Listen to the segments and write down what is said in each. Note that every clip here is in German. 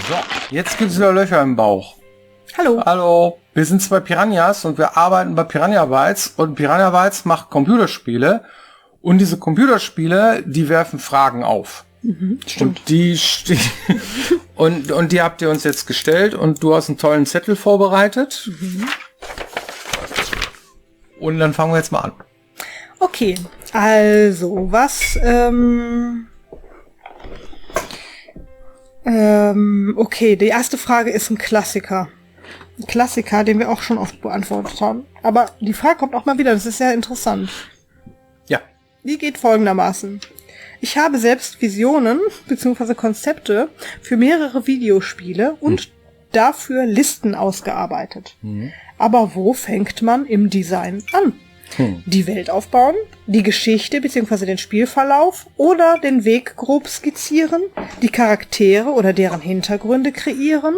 So, jetzt gibt es wieder Löcher im Bauch. Hallo. Hallo, wir sind zwei Piranhas und wir arbeiten bei Piranha Bytes und Piranha Bytes macht Computerspiele und diese Computerspiele, die werfen Fragen auf. Stimmt. Und die habt ihr uns jetzt gestellt und du hast einen tollen Zettel vorbereitet. Und dann fangen wir jetzt mal an. Okay, also was, okay, die erste Frage ist ein Klassiker. Ein Klassiker, den wir auch schon oft beantwortet haben. Aber die Frage kommt auch mal wieder, das ist sehr interessant. Ja. Die geht folgendermaßen. Ich habe selbst Visionen bzw. Konzepte für mehrere Videospiele und dafür Listen ausgearbeitet. Aber wo fängt man im Design an? Die Welt aufbauen, die Geschichte bzw. den Spielverlauf oder den Weg grob skizzieren, die Charaktere oder deren Hintergründe kreieren?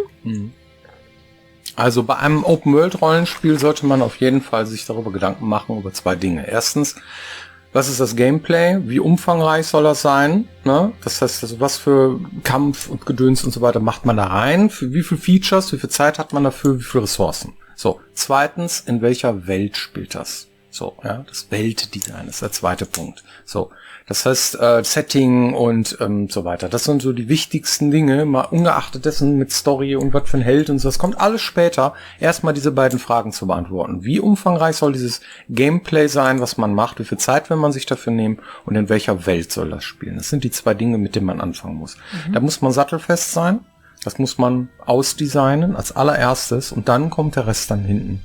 Also bei einem Open-World-Rollenspiel sollte man auf jeden Fall sich darüber Gedanken machen, über zwei Dinge. Erstens, was ist das Gameplay? Wie umfangreich soll das sein? Ne? Das heißt, also was für Kampf und Gedöns und so weiter macht man da rein? Für wie viele Features, wie viel Zeit hat man dafür, wie viele Ressourcen? So, zweitens, in welcher Welt spielt das? So, ja, das Weltdesign ist der zweite Punkt. So, das heißt Setting und so weiter. Das sind so die wichtigsten Dinge, mal ungeachtet dessen mit Story und was für ein Held und so. Das kommt alles später. Erstmal diese beiden Fragen zu beantworten. Wie umfangreich soll dieses Gameplay sein, was man macht? Wie viel Zeit will man sich dafür nehmen? Und in welcher Welt soll das spielen? Das sind die zwei Dinge, mit denen man anfangen muss. Da muss man sattelfest sein. Das muss man ausdesignen als allererstes. Und dann kommt der Rest dann hinten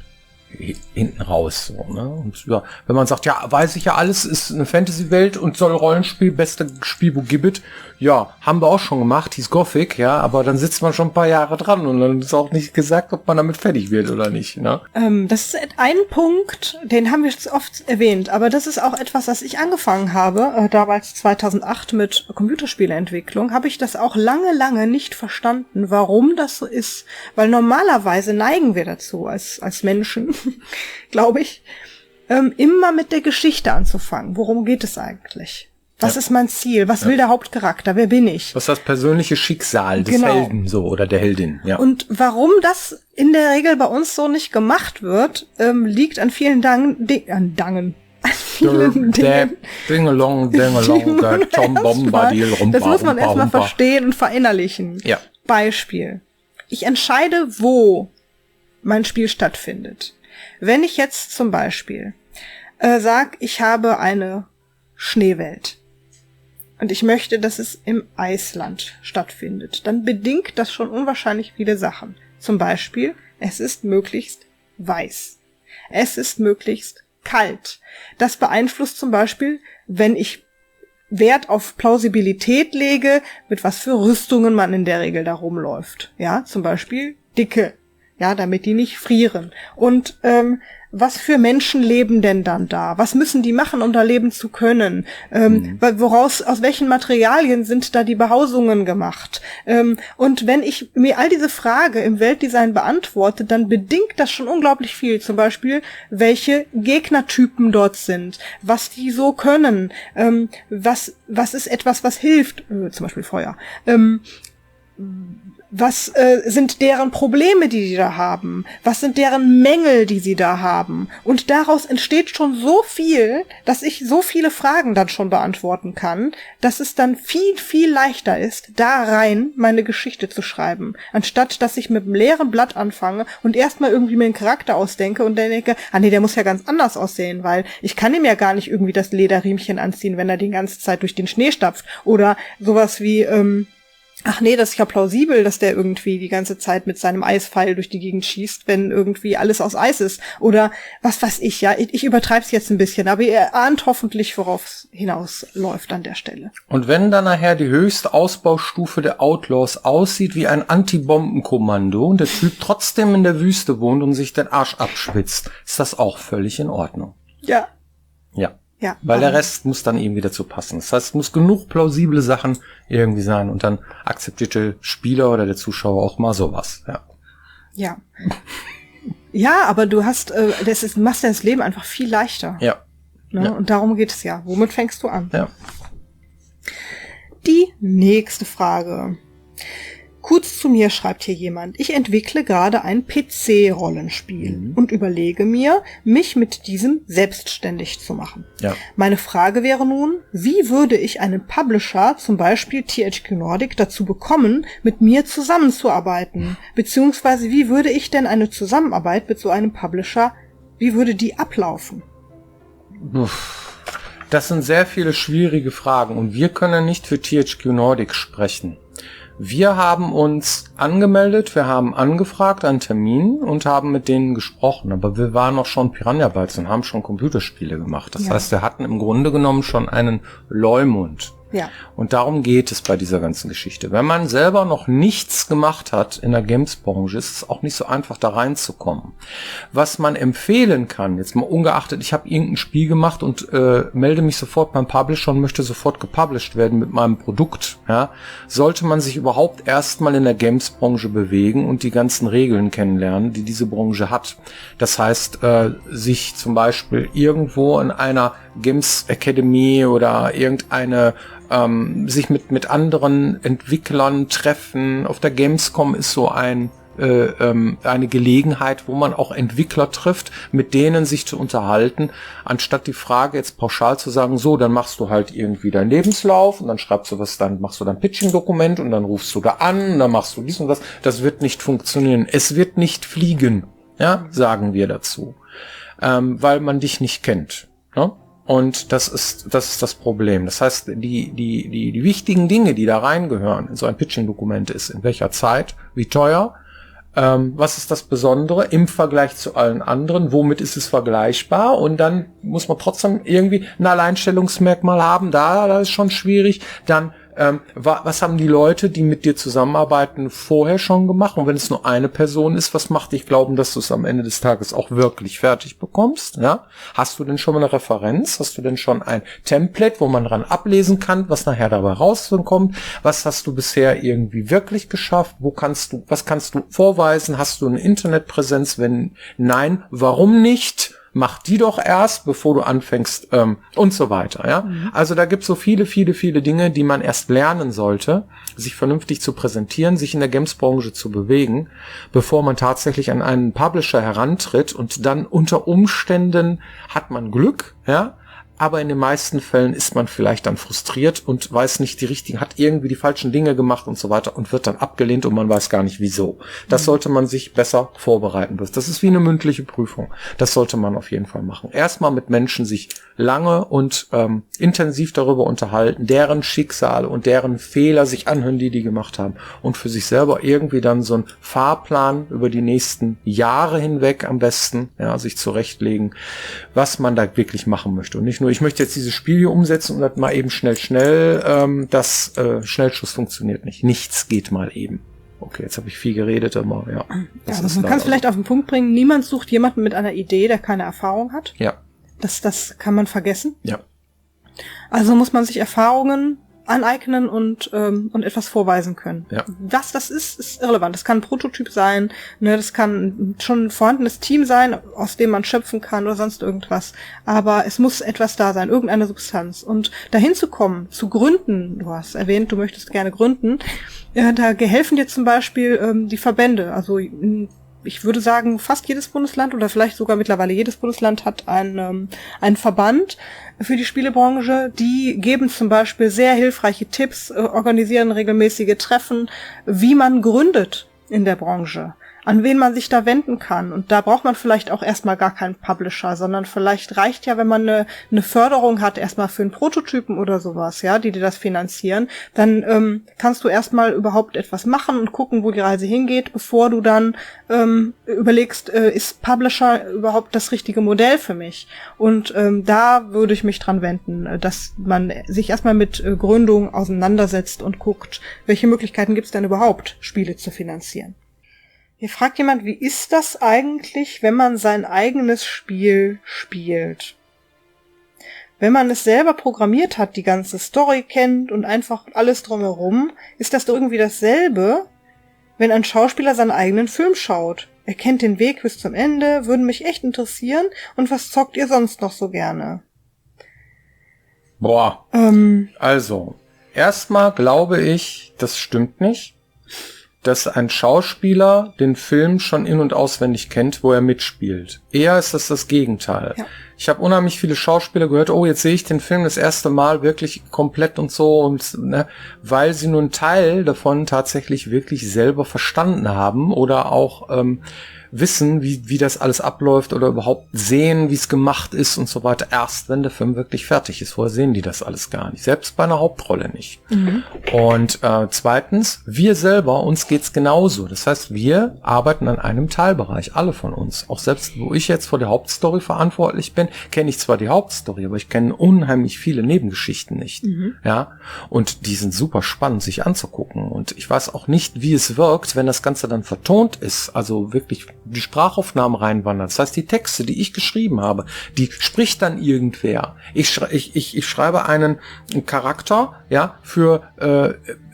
raus, so, ne? Und ja, wenn man sagt, ja, weiß ich ja, alles ist eine Fantasy-Welt und soll Rollenspiel, beste Spielbuch gibt, ja, haben wir auch schon gemacht, hieß Gothic, ja, aber dann sitzt man schon ein paar Jahre dran und dann ist auch nicht gesagt, ob man damit fertig wird oder nicht, ne? Das ist ein Punkt, den haben wir oft erwähnt, aber das ist auch etwas, was ich angefangen habe, damals 2008 mit Computerspieleentwicklung, habe ich das auch lange nicht verstanden, warum das so ist, weil normalerweise neigen wir dazu, als Menschen, glaube ich, immer mit der Geschichte anzufangen. Worum geht es eigentlich? Was ist mein Ziel? Was will der Hauptcharakter? Wer bin ich? Was ist das persönliche Schicksal des Helden so oder der Heldin? Ja. Und warum das in der Regel bei uns so nicht gemacht wird, liegt an vielen Dingen. Ding-along, Tom Bombadil, Das muss man erstmal verstehen und verinnerlichen. Ja. Beispiel. Ich entscheide, wo mein Spiel stattfindet. Wenn ich jetzt zum Beispiel sag, ich habe eine Schneewelt und ich möchte, dass es im Eisland stattfindet, dann bedingt das schon unwahrscheinlich viele Sachen. Zum Beispiel, es ist möglichst weiß. Es ist möglichst kalt. Das beeinflusst zum Beispiel, wenn ich Wert auf Plausibilität lege, mit was für Rüstungen man in der Regel da rumläuft. Ja, zum Beispiel dicke. Ja, damit die nicht frieren. Und was für Menschen leben denn dann da? Was müssen die machen, um da leben zu können? Aus welchen Materialien sind da die Behausungen gemacht? Und wenn ich mir all diese Frage im Weltdesign beantworte, dann bedingt das schon unglaublich viel. Zum Beispiel, welche Gegnertypen dort sind, was die so können, was ist etwas, was hilft, zum Beispiel Feuer, was sind deren Probleme, die sie da haben? Was sind deren Mängel, die sie da haben? Und daraus entsteht schon so viel, dass ich so viele Fragen dann schon beantworten kann, dass es dann viel leichter ist, da rein meine Geschichte zu schreiben. Anstatt, dass ich mit einem leeren Blatt anfange und erstmal irgendwie mir einen Charakter ausdenke und dann denke, der muss ja ganz anders aussehen, weil ich kann ihm ja gar nicht irgendwie das Lederriemchen anziehen, wenn er die ganze Zeit durch den Schnee stapft. Oder sowas wie, das ist ja plausibel, dass der irgendwie die ganze Zeit mit seinem Eispfeil durch die Gegend schießt, wenn irgendwie alles aus Eis ist. Oder was weiß ich, ja. Ich übertreib's jetzt ein bisschen, aber ihr ahnt hoffentlich, worauf es hinausläuft an der Stelle. Und wenn dann nachher die höchste Ausbaustufe der Outlaws aussieht wie ein Anti-Bomben-Kommando und der Typ trotzdem in der Wüste wohnt und sich den Arsch abschwitzt, ist das auch völlig in Ordnung. Ja. Ja. Ja, weil der Rest muss dann irgendwie dazu passen. Das heißt, es muss genug plausible Sachen irgendwie sein und dann akzeptiert der Spieler oder der Zuschauer auch mal sowas. Ja. Ja. Ja, aber du hast, machst ja das Leben einfach viel leichter. Ja. Ne? Ja. Und darum geht es ja. Womit fängst du an? Ja. Die nächste Frage. Kurz zu mir schreibt hier jemand, ich entwickle gerade ein PC-Rollenspiel und überlege mir, mich mit diesem selbstständig zu machen. Ja. Meine Frage wäre nun, wie würde ich einen Publisher, zum Beispiel THQ Nordic, dazu bekommen, mit mir zusammenzuarbeiten? Beziehungsweise wie würde ich denn eine Zusammenarbeit mit so einem Publisher, wie würde die ablaufen? Das sind sehr viele schwierige Fragen und wir können nicht für THQ Nordic sprechen. Wir haben uns angemeldet, wir haben angefragt einen Termin und haben mit denen gesprochen, aber wir waren auch schon Piranha Bytes und haben schon Computerspiele gemacht. Das heißt, wir hatten im Grunde genommen schon einen Leumund. Ja. Und darum geht es bei dieser ganzen Geschichte. Wenn man selber noch nichts gemacht hat in der Games-Branche, ist es auch nicht so einfach, da reinzukommen. Was man empfehlen kann, jetzt mal ungeachtet, ich habe irgendein Spiel gemacht und melde mich sofort beim Publisher und möchte sofort gepublished werden mit meinem Produkt, ja, sollte man sich überhaupt erstmal in der Games-Branche bewegen und die ganzen Regeln kennenlernen, die diese Branche hat. Das heißt, sich zum Beispiel irgendwo in einer Games Academy oder irgendeine sich mit anderen Entwicklern treffen. Auf der Gamescom ist so eine Gelegenheit, wo man auch Entwickler trifft, mit denen sich zu unterhalten, anstatt die Frage jetzt pauschal zu sagen, so, dann machst du halt irgendwie deinen Lebenslauf und dann schreibst du was, dann machst du dein Pitching-Dokument und dann rufst du da an und dann machst du dies und das. Das wird nicht funktionieren. Es wird nicht fliegen, ja, sagen wir dazu, weil man dich nicht kennt, ne? Und das ist das Problem. Das heißt, die wichtigen Dinge, die da reingehören in so ein Pitching-Dokument ist, in welcher Zeit, wie teuer, was ist das Besondere im Vergleich zu allen anderen, womit ist es vergleichbar, und dann muss man trotzdem irgendwie ein Alleinstellungsmerkmal haben, da ist schon schwierig, dann was haben die Leute, die mit dir zusammenarbeiten, vorher schon gemacht? Und wenn es nur eine Person ist, was macht dich glauben, dass du es am Ende des Tages auch wirklich fertig bekommst? Ja? Hast du denn schon mal eine Referenz? Hast du denn schon ein Template, wo man dran ablesen kann, was nachher dabei rauskommt? Was hast du bisher irgendwie wirklich geschafft? Was kannst du vorweisen? Hast du eine Internetpräsenz? Wenn nein, warum nicht? Mach die doch erst, bevor du anfängst, und so weiter, ja. Also da gibt's so viele Dinge, die man erst lernen sollte, sich vernünftig zu präsentieren, sich in der Games-Branche zu bewegen, bevor man tatsächlich an einen Publisher herantritt, und dann unter Umständen hat man Glück, ja. Aber in den meisten Fällen ist man vielleicht dann frustriert und weiß nicht hat irgendwie die falschen Dinge gemacht und so weiter und wird dann abgelehnt und man weiß gar nicht wieso. Das sollte man sich besser vorbereiten. Das ist wie eine mündliche Prüfung. Das sollte man auf jeden Fall machen. Erstmal mit Menschen sich lange und intensiv darüber unterhalten, deren Schicksale und deren Fehler sich anhören, die gemacht haben, und für sich selber irgendwie dann so einen Fahrplan über die nächsten Jahre hinweg am besten, ja, sich zurechtlegen, was man da wirklich machen möchte. Und nicht nur, ich möchte jetzt dieses Spiel hier umsetzen und das mal eben schnell, Schnellschuss funktioniert nicht. Nichts geht mal eben. Okay, jetzt habe ich viel geredet, aber ja. Also man kann es vielleicht auf den Punkt bringen, niemand sucht jemanden mit einer Idee, der keine Erfahrung hat. Ja. Das kann man vergessen. Ja. Also muss man sich Erfahrungen aneignen und etwas vorweisen können. Ja. Was das ist irrelevant. Das kann ein Prototyp sein, ne, das kann schon ein vorhandenes Team sein, aus dem man schöpfen kann oder sonst irgendwas. Aber es muss etwas da sein, irgendeine Substanz. Und dahin zu kommen, zu gründen, du hast erwähnt, du möchtest gerne gründen, da helfen dir zum Beispiel die Verbände. Also ich würde sagen, fast jedes Bundesland oder vielleicht sogar mittlerweile jedes Bundesland hat einen Verband für die Spielebranche. Die geben zum Beispiel sehr hilfreiche Tipps, organisieren regelmäßige Treffen, wie man gründet in der Branche, an wen man sich da wenden kann. Und da braucht man vielleicht auch erstmal gar keinen Publisher, sondern vielleicht reicht ja, wenn man eine Förderung hat, erstmal für einen Prototypen oder sowas, ja, die dir das finanzieren. Dann kannst du erstmal überhaupt etwas machen und gucken, wo die Reise hingeht, bevor du dann überlegst, ist Publisher überhaupt das richtige Modell für mich? Und da würde ich mich dran wenden, dass man sich erstmal mit Gründung auseinandersetzt und guckt, welche Möglichkeiten gibt es denn überhaupt, Spiele zu finanzieren. Hier fragt jemand, wie ist das eigentlich, wenn man sein eigenes Spiel spielt? Wenn man es selber programmiert hat, die ganze Story kennt und einfach alles drumherum, ist das doch irgendwie dasselbe, wenn ein Schauspieler seinen eigenen Film schaut. Er kennt den Weg bis zum Ende, würde mich echt interessieren. Und was zockt ihr sonst noch so gerne? Also, erstmal glaube ich, das stimmt nicht. dass ein Schauspieler den Film schon in- und auswendig kennt, wo er mitspielt. Eher ist das Gegenteil. Ja. Ich habe unheimlich viele Schauspieler gehört, oh, jetzt sehe ich den Film das erste Mal wirklich komplett und so, und ne, weil sie nur einen Teil davon tatsächlich wirklich selber verstanden haben oder auch wissen, wie das alles abläuft oder überhaupt sehen, wie es gemacht ist und so weiter, erst wenn der Film wirklich fertig ist. Vorher sehen die das alles gar nicht. Selbst bei einer Hauptrolle nicht. Mhm. Und zweitens, wir selber, uns geht's genauso. Das heißt, wir arbeiten an einem Teilbereich, alle von uns. Auch selbst, wo ich jetzt vor der Hauptstory verantwortlich bin, kenne ich zwar die Hauptstory, aber ich kenne unheimlich viele Nebengeschichten nicht. Mhm. Ja, und die sind super spannend, sich anzugucken. Und ich weiß auch nicht, wie es wirkt, wenn das Ganze dann vertont ist. Also wirklich die Sprachaufnahmen reinwandern. Das heißt, die Texte, die ich geschrieben habe, die spricht dann irgendwer. Ich schreibe einen Charakter, ja, für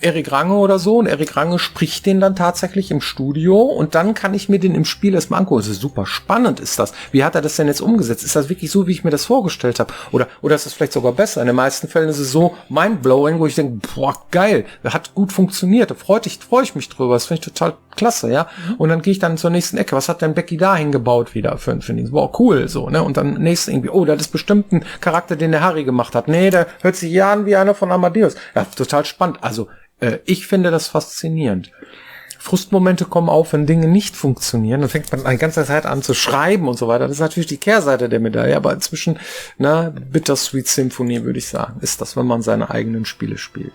Erik Range oder so, und Erik Range spricht den dann tatsächlich im Studio, und dann kann ich mir den im Spiel erstmal angucken. Das ist super spannend, ist das. Wie hat er das denn jetzt umgesetzt? Ist das wirklich so, wie ich mir das vorgestellt habe? Oder ist das vielleicht sogar besser? In den meisten Fällen ist es so mindblowing, wo ich denke, boah, geil, hat gut funktioniert, da freue ich mich drüber, das finde ich total klasse, ja. Und dann gehe ich dann zur nächsten Ecke. Was hat denn Becky da hingebaut wieder für den? Boah, cool, so, ne? Und dann nächstes irgendwie, oh, das ist bestimmt ein Charakter, den der Harry gemacht hat. Nee, der hört sich ja an wie einer von Amadeus. Ja, total spannend. Also, ich finde das faszinierend. Frustmomente kommen auf, wenn Dinge nicht funktionieren. Dann fängt man die ganze Zeit an zu schreiben und so weiter. Das ist natürlich die Kehrseite der Medaille, aber inzwischen, Bittersweet Symphonie, würde ich sagen, ist das, wenn man seine eigenen Spiele spielt.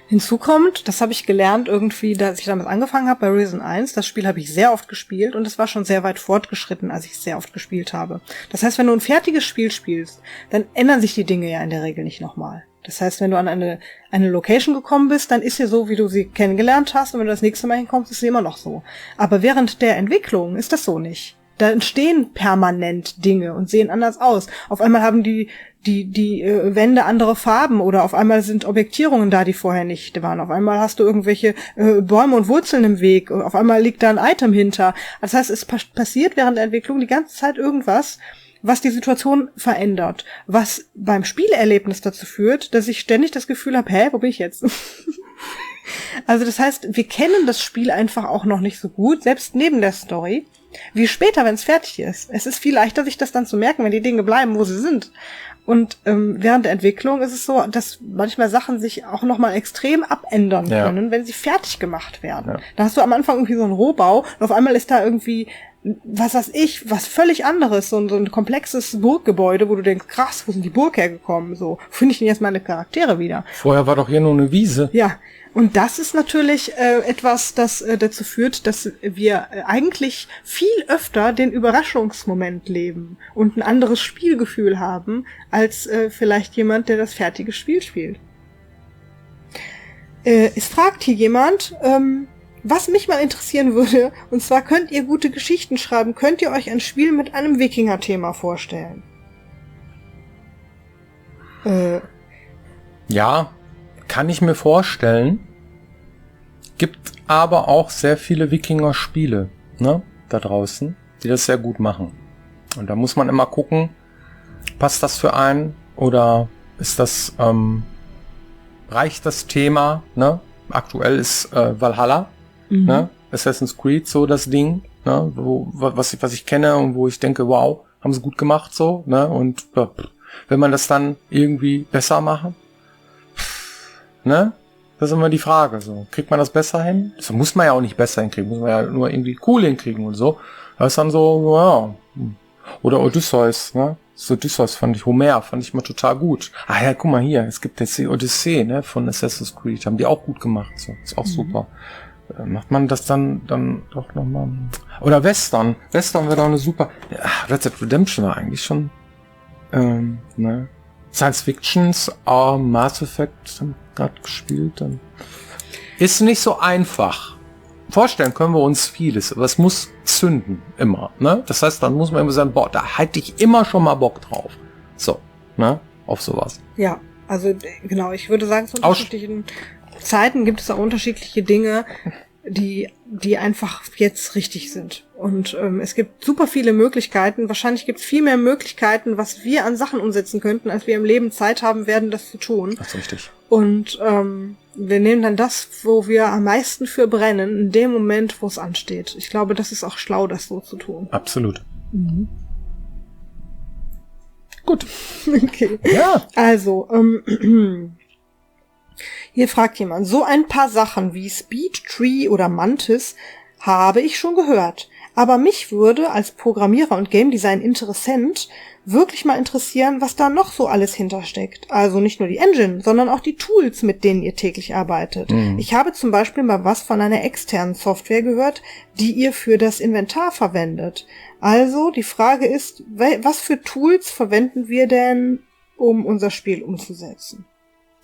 Hinzu kommt, das habe ich gelernt irgendwie, als ich damals angefangen habe bei Risen 1, das Spiel habe ich sehr oft gespielt und es war schon sehr weit fortgeschritten, als ich es sehr oft gespielt habe. Das heißt, wenn du ein fertiges Spiel spielst, dann ändern sich die Dinge ja in der Regel nicht nochmal. Das heißt, wenn du an eine Location gekommen bist, dann ist sie so, wie du sie kennengelernt hast, und wenn du das nächste Mal hinkommst, ist sie immer noch so. Aber während der Entwicklung ist das so nicht. Da entstehen permanent Dinge und sehen anders aus. Auf einmal haben die Wände andere Farben, oder auf einmal sind Objektierungen da, die vorher nicht waren. Auf einmal hast du irgendwelche Bäume und Wurzeln im Weg. Auf einmal liegt da ein Item hinter. Das heißt, es passiert während der Entwicklung die ganze Zeit irgendwas, was die Situation verändert. Was beim Spielerlebnis dazu führt, dass ich ständig das Gefühl habe, wo bin ich jetzt? Also das heißt, wir kennen das Spiel einfach auch noch nicht so gut, selbst neben der Story, wie später, wenn es fertig ist. Es ist viel leichter, sich das dann zu merken, wenn die Dinge bleiben, wo sie sind. Und während der Entwicklung ist es so, dass manchmal Sachen sich auch nochmal extrem abändern können, wenn sie fertig gemacht werden. Ja. Da hast du am Anfang irgendwie so einen Rohbau, und auf einmal ist da irgendwie, was weiß ich, was völlig anderes, so ein komplexes Burggebäude, wo du denkst, krass, wo sind die Burg hergekommen? So, finde ich denn jetzt meine Charaktere wieder? Vorher war doch hier nur eine Wiese. Ja, und das ist natürlich etwas, das dazu führt, dass wir eigentlich viel öfter den Überraschungsmoment leben und ein anderes Spielgefühl haben, als vielleicht jemand, der das fertige Spiel spielt. Es fragt hier jemand, was mich mal interessieren würde, und zwar, könnt ihr gute Geschichten schreiben? Könnt ihr euch ein Spiel mit einem Wikinger-Thema vorstellen? Ja, kann ich mir vorstellen. Gibt aber auch sehr viele Wikinger-Spiele, ne, da draußen, die das sehr gut machen. Und da muss man immer gucken, passt das für einen, oder ist das, reicht das Thema, ne? Aktuell ist Valhalla, ne? Assassin's Creed, so das Ding, ne? Was ich kenne und wo ich denke, wow, haben sie gut gemacht, so, ne? Und wenn man das dann irgendwie besser machen, ne? Das ist immer die Frage, so. Kriegt man das besser hin? Das muss man ja auch nicht besser hinkriegen, muss man ja nur irgendwie cool hinkriegen und so. Das ist dann so, ja. Oder Odysseus, ne? So Odysseus fand ich mal total gut. Ah ja, guck mal hier, es gibt jetzt die Odyssee, ne, von Assassin's Creed, haben die auch gut gemacht, so. Ist auch super. Macht man das dann doch nochmal? Oder Western. Western wäre doch eine super, ja, Red Dead Redemption war eigentlich schon, ne? Science Fictions, Mass Effect haben gerade gespielt, dann ist nicht so einfach. Vorstellen können wir uns vieles, aber es muss zünden, immer, ne? Das heißt, dann muss man immer sagen, boah, da hätte ich immer schon mal Bock drauf. So, ne? Auf sowas. Ja, also genau, ich würde sagen, zu unterschiedlichen Zeiten gibt es auch unterschiedliche Dinge, die einfach jetzt richtig sind. Und es gibt super viele Möglichkeiten. Wahrscheinlich gibt es viel mehr Möglichkeiten, was wir an Sachen umsetzen könnten, als wir im Leben Zeit haben werden, das zu tun. Das ist richtig. Und wir nehmen dann das, wo wir am meisten für brennen, in dem Moment, wo es ansteht. Ich glaube, das ist auch schlau, das so zu tun. Absolut. Gut. Okay. Ja. Also, hier fragt jemand, so ein paar Sachen wie Speed, Tree oder Mantis habe ich schon gehört. Aber mich würde als Programmierer und Game Design Interessent wirklich mal interessieren, was da noch so alles hintersteckt. Also nicht nur die Engine, sondern auch die Tools, mit denen ihr täglich arbeitet. Ich habe zum Beispiel mal was von einer externen Software gehört, die ihr für das Inventar verwendet. Also die Frage ist, was für Tools verwenden wir denn, um unser Spiel umzusetzen?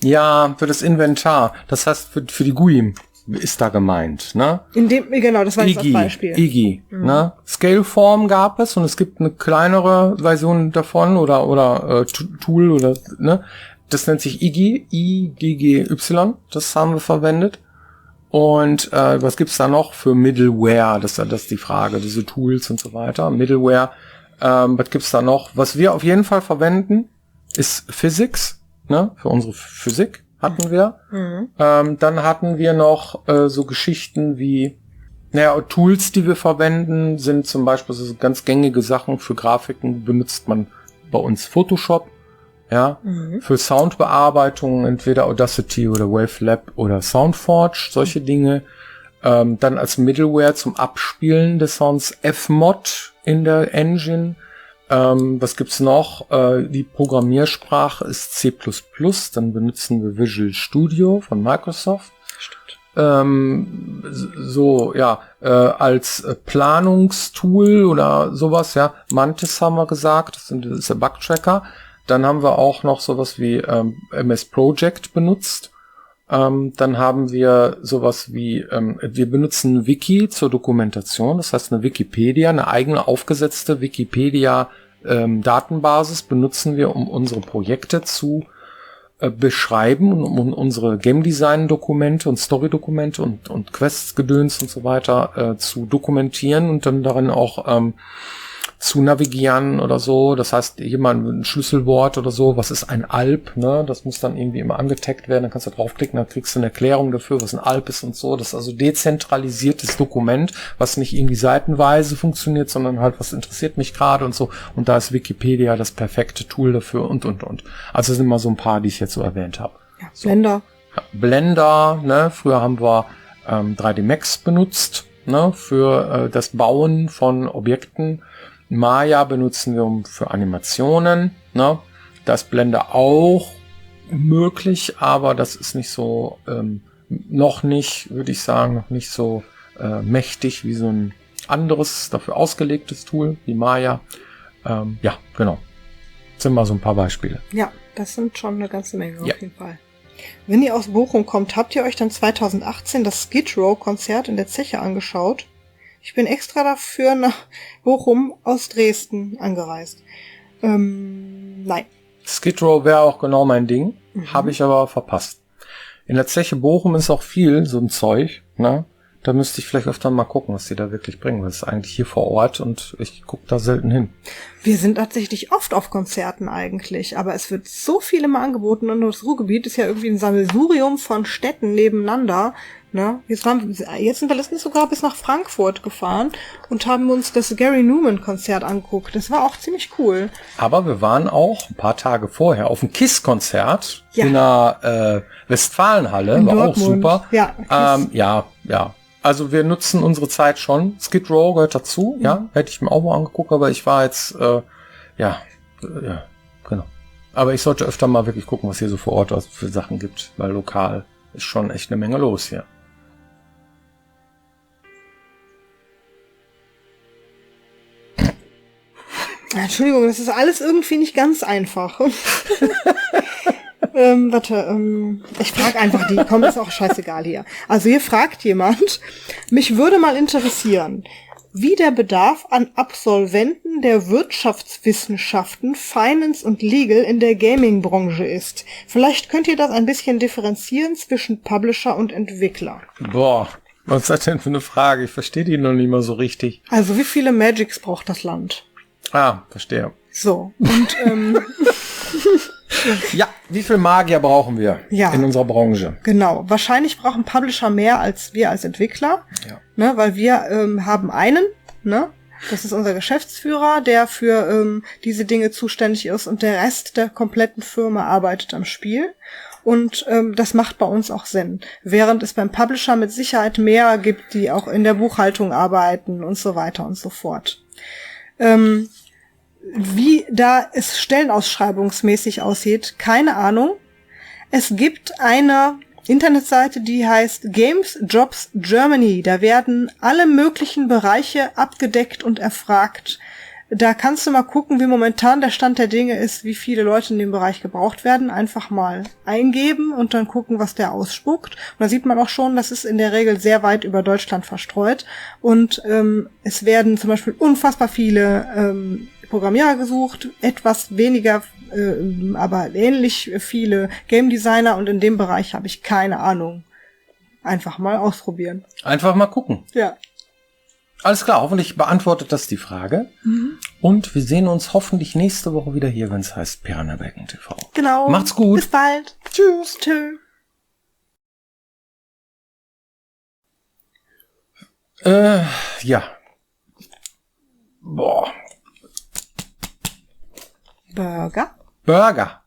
Ja, für das Inventar. Das heißt, für die GUIM ist da gemeint, ne? Genau, das war jetzt das Beispiel. Iggy, ne? Scaleform gab es und es gibt eine kleinere Version davon oder Tool oder, ne? Das nennt sich Iggy, IGGY, das haben wir verwendet. Und was gibt's da noch für Middleware? Das ist die Frage, diese Tools und so weiter. Middleware, was gibt's da noch? Was wir auf jeden Fall verwenden, ist Physics, ne? Für unsere Physik hatten wir. Dann hatten wir noch so Geschichten wie, Tools, die wir verwenden, sind zum Beispiel so ganz gängige Sachen für Grafiken, benutzt man bei uns Photoshop, ja, für Soundbearbeitung, entweder Audacity oder Wavelab oder Soundforge, solche Dinge. Dann als Middleware zum Abspielen des Sounds Fmod in der Engine. Was gibt's noch? Die Programmiersprache ist C++, dann benutzen wir Visual Studio von Microsoft. Stimmt. Als Planungstool oder sowas, ja, Mantis haben wir gesagt, das ist der Bugtracker. Dann haben wir auch noch sowas wie MS Project benutzt. Dann haben wir sowas wie, wir benutzen Wiki zur Dokumentation, das heißt eine Wikipedia, eine eigene aufgesetzte Wikipedia Datenbasis benutzen wir, um unsere Projekte zu beschreiben und um unsere Game Design Dokumente und Story Dokumente und Quests Gedöns und so weiter zu dokumentieren und dann darin auch zu navigieren oder so. Das heißt, jemand ein Schlüsselwort oder so, was ist ein Alp, ne? Das muss dann irgendwie immer angetaggt werden, dann kannst du draufklicken, dann kriegst du eine Erklärung dafür, was ein Alp ist und so. Das ist also dezentralisiertes Dokument, was nicht irgendwie seitenweise funktioniert, sondern halt, was interessiert mich gerade und so. Und da ist Wikipedia das perfekte Tool dafür und. Also das sind mal so ein paar, die ich jetzt so erwähnt habe. Ja, so. Blender. Ja, Blender, ne? Früher haben wir 3D Max benutzt, ne? Für das Bauen von Objekten. Maya benutzen wir für Animationen, ne? Da ist Blender auch möglich, aber das ist nicht so, noch nicht, würde ich sagen, noch nicht so mächtig wie so ein anderes, dafür ausgelegtes Tool wie Maya. Ja, genau. Das sind mal so ein paar Beispiele. Ja, das sind schon eine ganze Menge auf jeden Fall. Wenn ihr aus Bochum kommt, habt ihr euch dann 2018 das Skid Row Konzert in der Zeche angeschaut? Ich bin extra dafür nach Bochum aus Dresden angereist. Nein. Skid Row wäre auch genau mein Ding, habe ich aber verpasst. In der Zeche Bochum ist auch viel so ein Zeug, ne? Da müsste ich vielleicht öfter mal gucken, was die da wirklich bringen, weil es ist eigentlich hier vor Ort und ich gucke da selten hin. Wir sind tatsächlich oft auf Konzerten eigentlich, aber es wird so viel immer angeboten und das Ruhrgebiet ist ja irgendwie ein Sammelsurium von Städten nebeneinander. Ne? Jetzt sind wir letztens sogar bis nach Frankfurt gefahren und haben uns das Gary Newman Konzert angeguckt. Das war auch ziemlich cool. Aber wir waren auch ein paar Tage vorher auf dem KISS-Konzert in der Westfalenhalle. In war Dortmund. Auch super. Ja, ja. Also wir nutzen unsere Zeit schon. Skid Row gehört dazu, ja. Hätte ich mir auch mal angeguckt, aber ich war jetzt, genau. Aber ich sollte öfter mal wirklich gucken, was hier so vor Ort für Sachen gibt, weil lokal ist schon echt eine Menge los hier. Entschuldigung, das ist alles irgendwie nicht ganz einfach. Ich frage einfach die. Komm, ist auch scheißegal hier. Also hier fragt jemand, mich würde mal interessieren, wie der Bedarf an Absolventen der Wirtschaftswissenschaften, Finance und Legal in der Gaming-Branche ist. Vielleicht könnt ihr das ein bisschen differenzieren zwischen Publisher und Entwickler. Boah, was ist das denn für eine Frage? Ich verstehe die noch nicht mal so richtig. Also wie viele Magics braucht das Land? Ah, verstehe. So, und ja, Wie viel Magier brauchen wir Ja. in unserer Branche? Genau. Wahrscheinlich brauchen Publisher mehr als wir als Entwickler. Ja. Ne, weil wir haben einen, ne? Das ist unser Geschäftsführer, der für diese Dinge zuständig ist und der Rest der kompletten Firma arbeitet am Spiel. Und das macht bei uns auch Sinn. Während es beim Publisher mit Sicherheit mehr gibt, die auch in der Buchhaltung arbeiten und so weiter und so fort. Wie da es stellenausschreibungsmäßig aussieht, keine Ahnung. Es gibt eine Internetseite, die heißt Games Jobs Germany. Da werden alle möglichen Bereiche abgedeckt und erfragt. Da kannst du mal gucken, wie momentan der Stand der Dinge ist, wie viele Leute in dem Bereich gebraucht werden. Einfach mal eingeben und dann gucken, was der ausspuckt. Und da sieht man auch schon, das ist in der Regel sehr weit über Deutschland verstreut. Und es werden zum Beispiel unfassbar viele Programmierer gesucht, etwas weniger, aber ähnlich viele Game Designer. Und in dem Bereich habe ich keine Ahnung. Einfach mal ausprobieren. Einfach mal gucken. Ja. Alles klar, hoffentlich beantwortet das die Frage. Und wir sehen uns hoffentlich nächste Woche wieder hier, wenn es heißt Piranhabecken TV. Genau. Macht's gut. Bis bald. Tschüss. Tschö. Ja. Boah. Burger. Burger.